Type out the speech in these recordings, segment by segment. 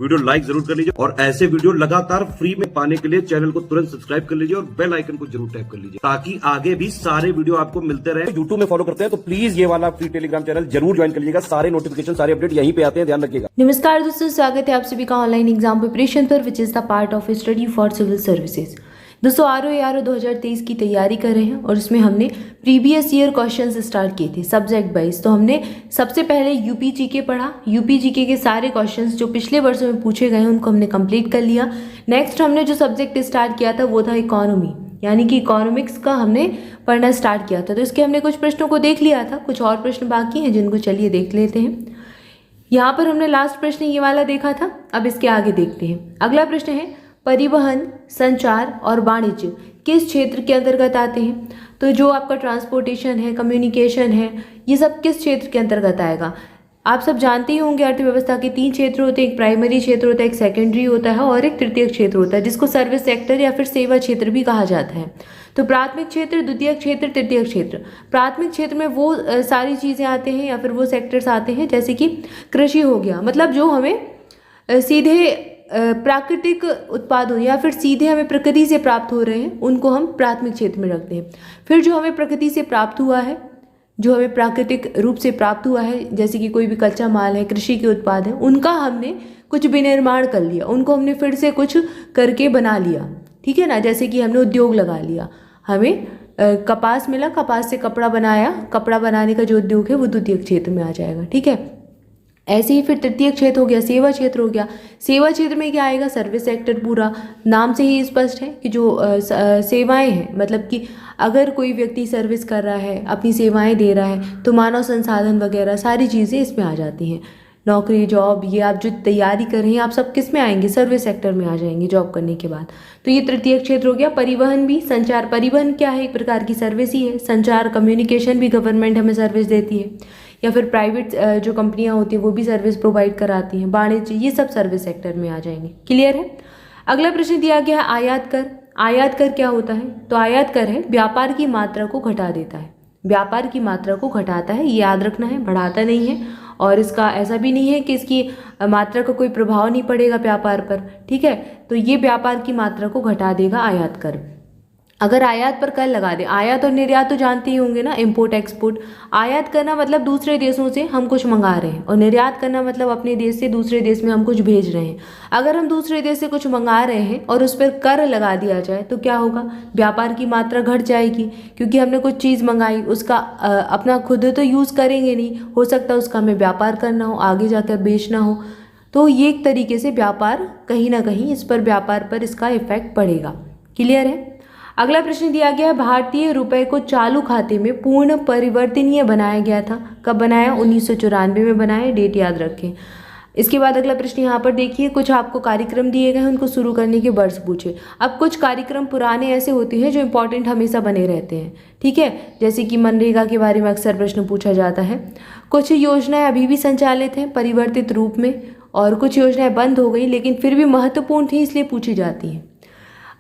Video like जरूर कर लीजिए और ऐसे वीडियो लगातार फ्री में पाने के लिए चैनल को तुरंत सब्सक्राइब कर लीजिए और बेल आइकन को जरूर टैप कर लीजिए ताकि आगे भी सारे वीडियो आपको मिलते रहे। यूट्यूब में फॉलो करते हैं तो प्लीज ये वाला फ्री टेलीग्राम चैनल जरूर ज्वाइन कर लीजिएगा। सारे नोटिफिकेशन सारे अपडेट यहीं पे आते हैं, ध्यान रखिएगा। नमस्कार दोस्तों, स्वागत है आप सभी का ऑनलाइन एग्जाम प्रिपरेशन पर which is the part of study for civil services. दोस्तों आरओ 2023 की तैयारी कर रहे हैं और उसमें हमने प्रीवियस ईयर क्वेश्चंस स्टार्ट किए थे सब्जेक्ट वाइज। तो हमने सबसे पहले यूपी जीके पढ़ा, यूपी जीके के सारे क्वेश्चंस जो पिछले वर्षों में पूछे गए हैं उनको हमने कंप्लीट कर लिया। नेक्स्ट हमने जो सब्जेक्ट स्टार्ट किया था वो था इकोनॉमी, यानी कि इकोनॉमिक्स का हमने पढ़ना स्टार्ट किया था। तो इसके हमने कुछ प्रश्नों को देख लिया था, कुछ और प्रश्न बाकी हैं जिनको चलिए देख लेते हैं। यहाँ पर हमने लास्ट प्रश्न ये वाला देखा था, अब इसके आगे देखते हैं। अगला प्रश्न है परिवहन, संचार और वाणिज्य किस क्षेत्र के अंतर्गत आते हैं। तो जो आपका ट्रांसपोर्टेशन है, कम्युनिकेशन है, ये सब किस क्षेत्र के अंतर्गत आएगा। आप सब जानते ही होंगे अर्थव्यवस्था के 3 क्षेत्र होते हैं, एक प्राइमरी क्षेत्र होता है, एक सेकेंडरी होता है और एक तृतीयक क्षेत्र होता है, जिसको सर्विस सेक्टर या फिर सेवा क्षेत्र भी कहा जाता है। तो प्राथमिक क्षेत्र, द्वितीयक क्षेत्र, तृतीयक क्षेत्र। प्राथमिक क्षेत्र में वो सारी चीज़ें आते हैं या फिर वो सेक्टर्स आते हैं जैसे कि कृषि हो गया, मतलब जो हमें सीधे प्राकृतिक उत्पादों या फिर सीधे हमें प्रकृति से प्राप्त हो रहे हैं उनको हम प्राथमिक क्षेत्र में रखते हैं। फिर जो हमें प्रकृति से प्राप्त हुआ है, जो हमें प्राकृतिक रूप से प्राप्त हुआ है, जैसे कि कोई भी कच्चा माल है, कृषि के उत्पाद है, उनका हमने कुछ विनिर्माण कर लिया, उनको हमने फिर से कुछ करके बना लिया, ठीक है ना। जैसे कि हमने उद्योग लगा लिया, हमें कपास मिला, कपास से कपड़ा बनाया, कपड़ा बनाने का जो उद्योग है वो द्वितीयक क्षेत्र में आ जाएगा, ठीक है। ऐसे ही फिर तृतीय क्षेत्र हो गया, सेवा क्षेत्र हो गया। सेवा क्षेत्र में क्या आएगा, सर्विस सेक्टर। पूरा नाम से ही स्पष्ट है कि जो सेवाएं हैं, मतलब कि अगर कोई व्यक्ति सर्विस कर रहा है, अपनी सेवाएं दे रहा है, तो मानव संसाधन वगैरह सारी चीज़ें इसमें आ जाती हैं। नौकरी, जॉब, ये आप जो तैयारी कर रहे हैं आप सब किस में आएंगे, सर्विस सेक्टर में आ जाएंगे जॉब करने के बाद। तो ये तृतीय क्षेत्र हो गया। परिवहन भी, संचार, परिवहन क्या है, एक प्रकार की सर्विस ही है। संचार, कम्युनिकेशन भी गवर्नमेंट हमें सर्विस देती है, या फिर प्राइवेट जो कंपनियां होती हैं वो भी सर्विस प्रोवाइड कराती हैं। वाणिज्य, ये सब सर्विस सेक्टर में आ जाएंगे। क्लियर है। अगला प्रश्न दिया गया है आयात कर। आयात कर क्या होता है, तो आयात कर है व्यापार की मात्रा को घटा देता है। व्यापार की मात्रा को घटाता है, ये याद रखना है, बढ़ाता नहीं है। और इसका ऐसा भी नहीं है कि इसकी मात्रा का कोई प्रभाव नहीं पड़ेगा व्यापार पर, ठीक है। तो ये व्यापार की मात्रा को घटा देगा आयात कर। अगर आयात पर कर लगा दे, आयात और निर्यात तो जानते ही होंगे ना, इंपोर्ट एक्सपोर्ट। आयात करना मतलब दूसरे देशों से हम कुछ मंगा रहे हैं, और निर्यात करना मतलब अपने देश से दूसरे देश में हम कुछ भेज रहे हैं। अगर हम दूसरे देश से कुछ मंगा रहे हैं और उस पर कर लगा दिया जाए तो क्या होगा, व्यापार की मात्रा घट जाएगी, क्योंकि हमने कुछ चीज़ मंगाई, उसका अपना खुद तो यूज़ करेंगे नहीं, हो सकता है उसका हमें व्यापार करना हो, आगे जाकर बेचना हो। तो ये एक तरीके से व्यापार कहीं ना कहीं इस पर, व्यापार पर इसका इफेक्ट पड़ेगा। क्लियर है। अगला प्रश्न दिया गया है भारतीय रुपए को चालू खाते में पूर्ण परिवर्तनीय बनाया गया था। कब बनाया, 1994 में बनाया, डेट याद रखें। इसके बाद अगला प्रश्न यहाँ पर देखिए, कुछ आपको कार्यक्रम दिए गए हैं, उनको शुरू करने के वर्ष पूछे। अब कुछ कार्यक्रम पुराने ऐसे होते हैं जो इंपॉर्टेंट हमेशा बने रहते हैं, ठीक है। जैसे कि मनरेगा के बारे में अक्सर प्रश्न पूछा जाता है। कुछ योजनाएं अभी भी संचालित हैं परिवर्तित रूप में, और कुछ योजनाएं बंद हो गई लेकिन फिर भी महत्वपूर्ण थी इसलिए पूछी जाती हैं।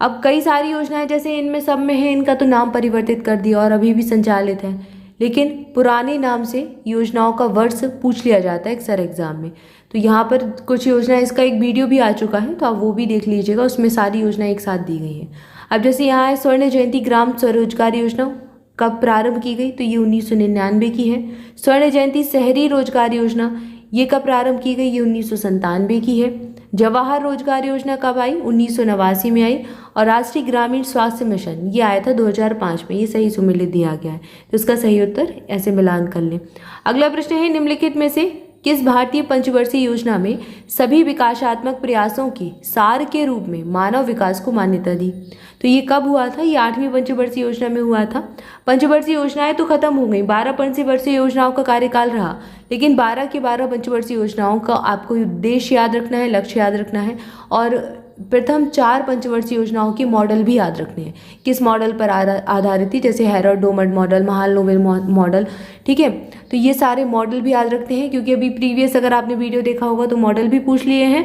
अब कई सारी योजनाएं जैसे इनमें सब में है, इनका तो नाम परिवर्तित कर दिया और अभी भी संचालित है, लेकिन पुराने नाम से योजनाओं का वर्ष पूछ लिया जाता है अक्सर एग्जाम में। तो यहाँ पर कुछ योजनाएं, इसका एक वीडियो भी आ चुका है तो आप वो भी देख लीजिएगा, उसमें सारी योजनाएं एक साथ दी गई हैं। अब जैसे यहाँ है स्वर्ण जयंती ग्राम स्वरोजगार योजना, कब प्रारंभ की गई, तो ये 1999 की है। स्वर्ण जयंती शहरी रोजगार योजना, ये कब प्रारंभ की गई, ये 1997 की है। जवाहर रोजगार योजना कब आई, 1989 में आई। और राष्ट्रीय ग्रामीण स्वास्थ्य मिशन ये आया था 2005 में, ये सही सुमेलित दिया गया है, तो इसका सही उत्तर ऐसे मिलान कर लें। अगला प्रश्न है निम्नलिखित में से किस भारतीय पंचवर्षीय योजना में सभी विकासात्मक प्रयासों की सार के रूप में मानव विकास को मान्यता दी। तो ये कब हुआ था, ये 8वीं पंचवर्षीय योजना में हुआ था। पंचवर्षीय योजनाएं तो खत्म हो गई, 12 पंचवर्षीय योजनाओं का कार्यकाल रहा, लेकिन 12 के 12 पंचवर्षीय योजनाओं का आपको उद्देश्य याद रखना है, लक्ष्य याद रखना है, और प्रथम 4 पंचवर्षीय योजनाओं के मॉडल भी याद रखने हैं, किस मॉडल पर आधारित थी, जैसे हेरोल्ड डोमट मॉडल, महालनोबिस मॉडल, ठीक है। तो ये सारे मॉडल भी याद रखते हैं, क्योंकि अभी प्रीवियस अगर आपने वीडियो देखा होगा तो मॉडल भी पूछ लिए हैं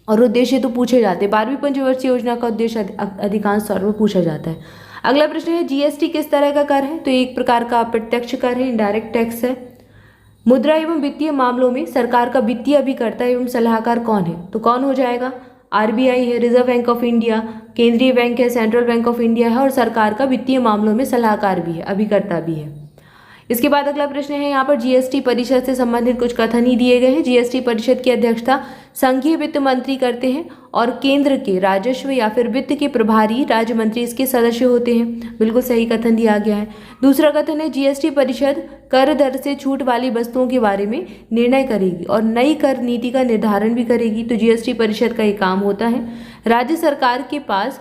और उद्देश्य तो पूछे जाते हैं। 12वीं पंचवर्षीय योजना का उद्देश्य अधिकांश तौर पर पूछा जाता है। अगला प्रश्न है जीएसटी किस तरह का कर है, तो एक प्रकार का प्रत्यक्ष कर है, इनडायरेक्ट टैक्स है। मुद्रा एवं वित्तीय मामलों में सरकार का वित्तीय अभिकर्ता एवं सलाहकार कौन है? तो कौन हो जाएगा? आरबीआई है, रिजर्व बैंक ऑफ इंडिया, केंद्रीय बैंक है, सेंट्रल बैंक ऑफ इंडिया है और सरकार का वित्तीय मामलों में सलाहकार भी है, अभिकर्ता भी है। इसके बाद अगला प्रश्न है, यहाँ पर जीएसटी परिषद से संबंधित कुछ कथन ही दिए गए हैं। जीएसटी परिषद की अध्यक्षता संघीय वित्त मंत्री करते हैं और केंद्र के राजस्व या फिर वित्त के प्रभारी राज्य मंत्री इसके सदस्य होते हैं। बिल्कुल सही कथन दिया गया है। दूसरा कथन है, जीएसटी परिषद कर दर से छूट वाली वस्तुओं के बारे में निर्णय करेगी और नई कर नीति का निर्धारण भी करेगी। तो जीएसटी परिषद का ये काम होता है। राज्य सरकार के पास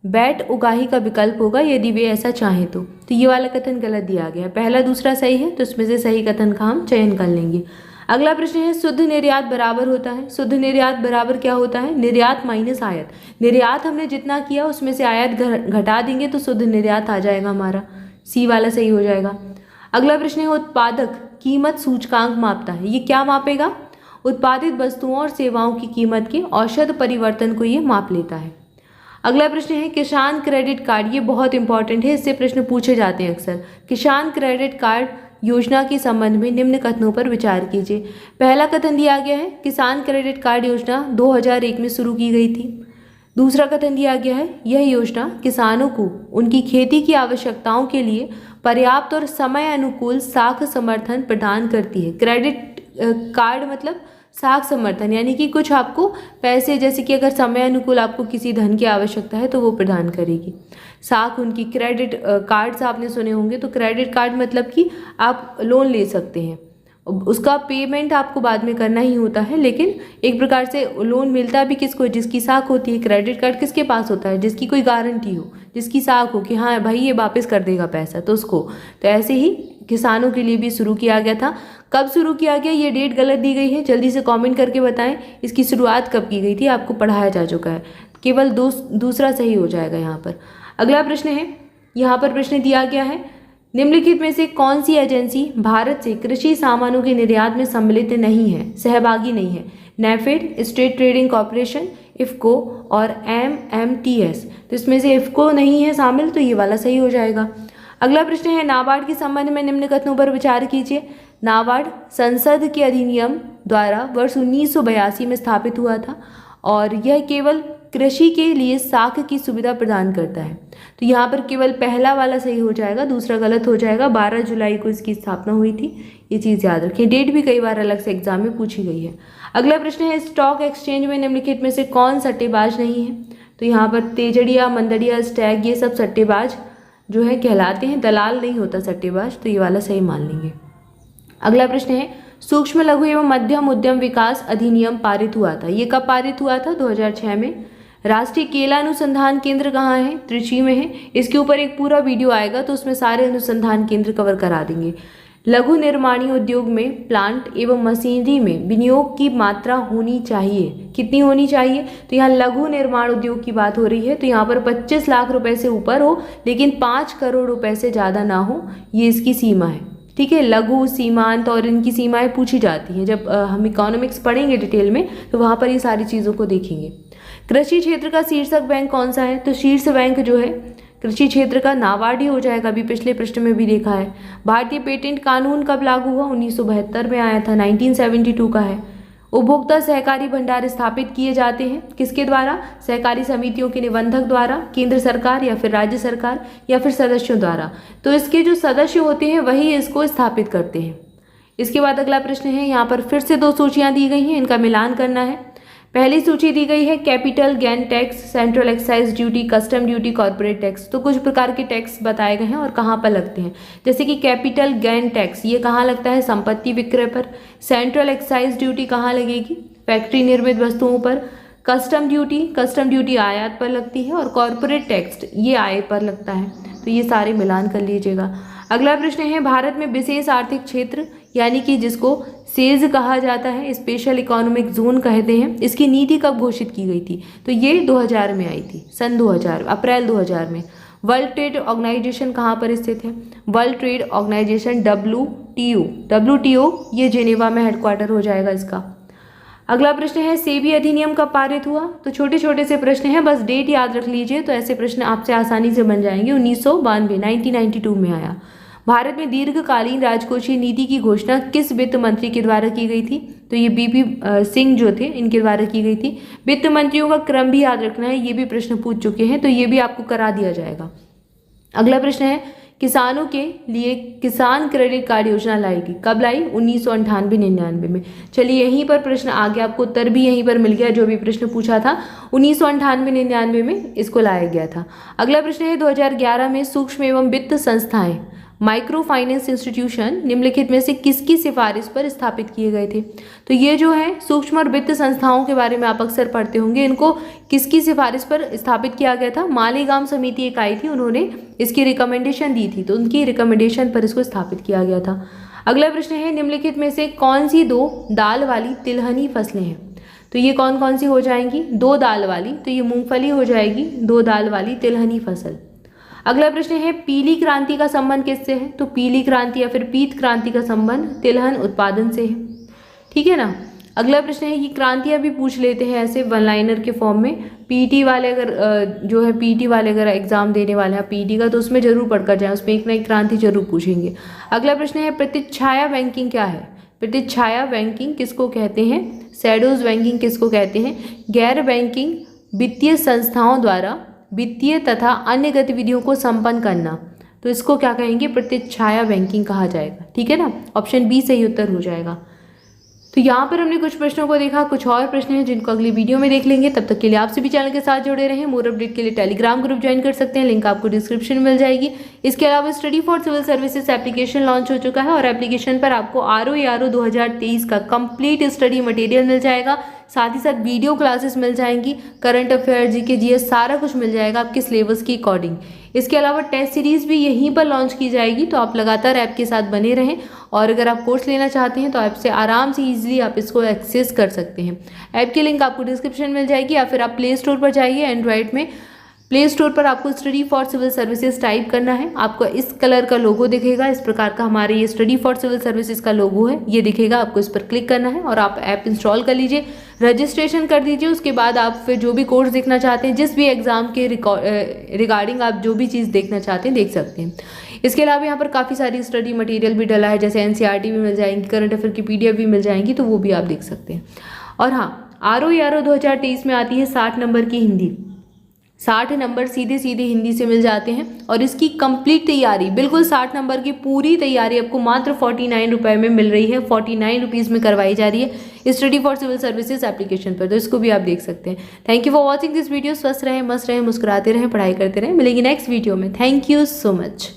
बैट उगाही का विकल्प होगा यदि वे ऐसा चाहें तो ये वाला कथन गलत दिया गया है। पहला दूसरा सही है, तो इसमें से सही कथन का हम चयन कर लेंगे। अगला प्रश्न है, शुद्ध निर्यात बराबर होता है। शुद्ध निर्यात बराबर क्या होता है? निर्यात माइनस आयात। निर्यात हमने जितना किया उसमें से आयात घटा देंगे तो शुद्ध निर्यात आ जाएगा हमारा। सी वाला सही हो जाएगा। अगला प्रश्न है, उत्पादक कीमत सूचकांक मापता है। ये क्या मापेगा? उत्पादित वस्तुओं और सेवाओं की कीमत के औसत परिवर्तन को ये माप लेता है। अगला प्रश्न है, किसान क्रेडिट कार्ड। ये बहुत इंपॉर्टेंट है, इससे प्रश्न पूछे जाते हैं अक्सर। किसान क्रेडिट कार्ड योजना के संबंध में निम्न कथनों पर विचार कीजिए। पहला कथन दिया गया है, किसान क्रेडिट कार्ड योजना 2001 में शुरू की गई थी। दूसरा कथन दिया गया है, यह योजना किसानों को उनकी खेती की आवश्यकताओं के लिए पर्याप्त और समय अनुकूल साख समर्थन प्रदान करती है। क्रेडिट कार्ड मतलब साख समर्थन, यानी कि कुछ आपको पैसे, जैसे कि अगर समय अनुकूल आपको किसी धन की आवश्यकता है तो वो प्रदान करेगी। साख उनकी क्रेडिट कार्ड्स आपने सुने होंगे, तो क्रेडिट कार्ड मतलब कि आप लोन ले सकते हैं, उसका पेमेंट आपको बाद में करना ही होता है, लेकिन एक प्रकार से लोन मिलता भी किसको? जिसकी साख होती है। क्रेडिट कार्ड किसके पास होता है? जिसकी कोई गारंटी हो, जिसकी साख हो कि हाँ भाई ये वापस कर देगा पैसा, तो उसको। तो ऐसे ही किसानों के लिए भी शुरू किया गया था। कब शुरू किया गया, ये डेट गलत दी गई है, जल्दी से कमेंट करके बताएं इसकी शुरुआत कब की गई थी। आपको पढ़ाया जा चुका है, केवल दूसरा सही हो जाएगा यहाँ पर। अगला प्रश्न है, यहाँ पर प्रश्न दिया गया है, निम्नलिखित में से कौन सी एजेंसी भारत से कृषि सामानों के निर्यात में सम्मिलित नहीं है, सहभागी नहीं है? NAFED, state trading corporation, IFFCO और एमएमटीएस। तो इसमें से इफ्को नहीं है शामिल, तो ये वाला सही हो जाएगा। अगला प्रश्न है, नाबार्ड के संबंध में निम्न कथनों पर विचार कीजिए। नाबार्ड संसद के अधिनियम द्वारा वर्ष 1982 में स्थापित हुआ था और यह केवल कृषि के लिए साख की सुविधा प्रदान करता है। तो यहाँ पर केवल पहला वाला सही हो जाएगा, दूसरा गलत हो जाएगा। 12 जुलाई को इसकी स्थापना हुई थी, ये चीज़ याद रखें। डेट भी कई बार अलग से एग्जाम में पूछी गई है। अगला प्रश्न है, स्टॉक एक्सचेंज में निम्नलिखित में से कौन सट्टेबाज नहीं है? तो यहाँ पर तेजड़िया, मंदड़िया, स्टैग, ये सब सट्टेबाज जो है कहलाते हैं, दलाल नहीं होता सट्टेबाज, तो ये वाला सही मान लेंगे। अगला प्रश्न है, सूक्ष्म लघु एवं मध्यम उद्यम विकास अधिनियम पारित हुआ था। ये कब पारित हुआ था? 2006 में। राष्ट्रीय केला अनुसंधान केंद्र कहाँ है? त्रिची में है। इसके ऊपर एक पूरा वीडियो आएगा तो उसमें सारे अनुसंधान केंद्र कवर करा देंगे। लघु निर्माणी उद्योग में प्लांट एवं मशीनरी में विनियोग की मात्रा होनी चाहिए। कितनी होनी चाहिए? तो यहाँ लघु निर्माण उद्योग की बात हो रही है, तो यहाँ पर 25 लाख रुपए से ऊपर हो, लेकिन 5 करोड़ रुपए से ज़्यादा ना हो, ये इसकी सीमा है। ठीक है, लघु, सीमांत और इनकी सीमाएं पूछी जाती हैं। जब हम इकोनॉमिक्स पढ़ेंगे डिटेल में तो वहाँ पर ये सारी चीज़ों को देखेंगे। कृषि क्षेत्र का शीर्षक बैंक कौन सा है? तो शीर्ष बैंक जो है कृषि क्षेत्र का नाबार्ड ही हो जाएगा, अभी पिछले प्रश्न में भी देखा है। भारतीय पेटेंट कानून कब लागू हुआ? 1972 में आया था, 1972 का है। उपभोक्ता सहकारी भंडार स्थापित किए जाते हैं किसके द्वारा? सहकारी समितियों के निबंधक द्वारा, केंद्र सरकार या फिर राज्य सरकार या फिर सदस्यों द्वारा। तो इसके जो सदस्य होते हैं वही इसको स्थापित करते हैं। इसके बाद अगला प्रश्न है, यहाँ पर फिर से 2 सूचियाँ दी गई हैं, इनका मिलान करना है। पहली सूची दी गई है capital gain tax, central excise duty, custom duty, corporate tax. तो कुछ प्रकार के टैक्स बताए गए हैं और कहाँ पर लगते हैं। जैसे कि कैपिटल गेन टैक्स ये कहाँ लगता है? संपत्ति विक्रय पर। सेंट्रल एक्साइज ड्यूटी कहाँ लगेगी? फैक्ट्री निर्मित वस्तुओं पर। कस्टम ड्यूटी आयात पर लगती है और कॉर्पोरेट टैक्स ये आय पर लगता है। तो ये सारे मिलान कर लीजिएगा। अगला प्रश्न है, भारत में विशेष आर्थिक क्षेत्र यानी कि जिसको सेज कहा जाता है, स्पेशल इकोनॉमिक जोन कहते हैं, इसकी नीति कब घोषित की गई थी? तो ये 2000 में आई थी, सन 2000, अप्रैल 2000 में। वर्ल्ड ट्रेड ऑर्गेनाइजेशन कहाँ पर स्थित है? वर्ल्ड ट्रेड ऑर्गेनाइजेशन WTO ये जेनेवा में हेडक्वार्टर हो जाएगा इसका। अगला प्रश्न है, सेबी अधिनियम कब पारित हुआ? तो छोटे छोटे से प्रश्न हैं, बस डेट याद रख लीजिए तो ऐसे प्रश्न आपसे आसानी से बन जाएंगे। 1992 में आया। भारत में दीर्घकालीन राजकोषीय नीति की घोषणा किस वित्त मंत्री के द्वारा की गई थी? तो ये बीपी सिंह जो थे, इनके द्वारा की गई थी। वित्त मंत्रियों का क्रम भी याद रखना है, ये भी प्रश्न पूछ चुके हैं, तो ये भी आपको करा दिया जाएगा। अगला प्रश्न है, किसानों के लिए किसान क्रेडिट कार्ड योजना लाएगी, कब लाई? 1998-99 में। चलिए यहीं पर प्रश्न आ गया, आपको उत्तर भी यहीं पर मिल गया। जो भी प्रश्न पूछा था 1998-99 में इसको लाया गया था। अगला प्रश्न है, 2011 में सूक्ष्म एवं वित्त संस्थाएं माइक्रो फाइनेंस इंस्टीट्यूशन निम्नलिखित में से किसकी सिफारिश पर स्थापित किए गए थे? तो ये जो है सूक्ष्म और वित्त संस्थाओं के बारे में आप अक्सर पढ़ते होंगे, इनको किसकी सिफारिश पर स्थापित किया गया था? मालेगांव समिति एक आई थी, उन्होंने इसकी रिकमेंडेशन दी थी, तो उनकी रिकमेंडेशन पर इसको स्थापित किया गया था। अगला प्रश्न है, निम्नलिखित में से कौन सी 2 दाल वाली तिलहनी फसलें हैं? तो ये कौन कौन सी हो जाएंगी? 2 दाल वाली, तो ये मूंगफली हो जाएगी, 2 दाल वाली तिलहनी फसल। अगला प्रश्न है, पीली क्रांति का संबंध किससे है? तो पीली क्रांति या फिर पीत क्रांति का संबंध तिलहन उत्पादन से है, ठीक है ना। अगला प्रश्न है, ये क्रांतियां भी पूछ लेते हैं ऐसे वन लाइनर के फॉर्म में। पीटी वाले अगर एग्जाम देने वाले हैं पीटी का, तो उसमें जरूर पढ़कर जाए, उसमें एक ना एक क्रांति जरूर पूछेंगे। अगला प्रश्न है, प्रतिच्छाया बैंकिंग क्या है? प्रतिच्छाया बैंकिंग किसको कहते हैं? शैडोज बैंकिंग किसको कहते हैं? गैर बैंकिंग वित्तीय संस्थाओं द्वारा वित्तीय तथा अन्य गतिविधियों को संपन्न करना, तो इसको क्या कहेंगे? प्रतिच्छाया बैंकिंग कहा जाएगा, ठीक है ना। ऑप्शन बी सही उत्तर हो जाएगा। तो यहाँ पर हमने कुछ प्रश्नों को देखा, कुछ और प्रश्न हैं जिनको अगली वीडियो में देख लेंगे। तब तक के लिए आप सभी चैनल के साथ जुड़े रहें। मोर अपडेट के लिए टेलीग्राम ग्रुप ज्वाइन कर सकते हैं, लिंक आपको डिस्क्रिप्शन में मिल जाएगी। इसके अलावा study for civil services application launch हो चुका है और एप्लीकेशन पर आपको ROARO 2023 का कंप्लीट स्टडी मटेरियल मिल जाएगा, साथ ही साथ वीडियो क्लासेस मिल जाएंगी, करंट अफेयर, जीके, जीएस सारा कुछ मिल जाएगा आपके सिलेबस के अकॉर्डिंग। इसके अलावा टेस्ट सीरीज भी यहीं पर लॉन्च की जाएगी, तो आप लगातार ऐप के साथ बने रहें। और अगर आप कोर्स लेना चाहते हैं तो ऐप से आराम से ईजिली आप इसको एक्सेस कर सकते हैं। ऐप की लिंक आपको डिस्क्रिप्शन में मिल जाएगी, या फिर आप प्ले स्टोर पर जाइए। एंड्रॉइड में प्ले स्टोर पर आपको study for civil services type करना है, आपको इस कलर का लोगो दिखेगा, इस प्रकार का हमारे ये स्टडी फॉर सिविल सर्विसेज का लोगो है, ये दिखेगा, आपको इस पर क्लिक करना है और आप ऐप इंस्टॉल कर लीजिए, रजिस्ट्रेशन कर दीजिए। उसके बाद आप फिर जो भी कोर्स देखना चाहते हैं, जिस भी एग्जाम के रिगार्डिंग आप जो भी चीज़ देखना चाहते हैं देख सकते हैं। इसके अलावा यहाँ पर काफ़ी सारी स्टडी मटेरियल भी डला है, जैसे NCERT भी मिल जाएंगी, करंट अफेयर की PDF भी मिल जाएंगी, तो वो भी आप देख सकते हैं। और हाँ, ROARO 2023 में आती है 60 नंबर की हिंदी। 60 नंबर सीधे सीधे हिंदी से मिल जाते हैं और इसकी कंप्लीट तैयारी, बिल्कुल 60 नंबर की पूरी तैयारी आपको मात्र 49 रुपये में मिल रही है, 49 रुपीज़ में करवाई जा रही है study for civil services application पर, तो इसको भी आप देख सकते हैं। Thank you for watching this video. स्वस्थ रहें, मस्त रहें, मुस्कुराते रहें, पढ़ाई करते रहें। मिलेंगे नेक्स्ट वीडियो में। Thank you so much.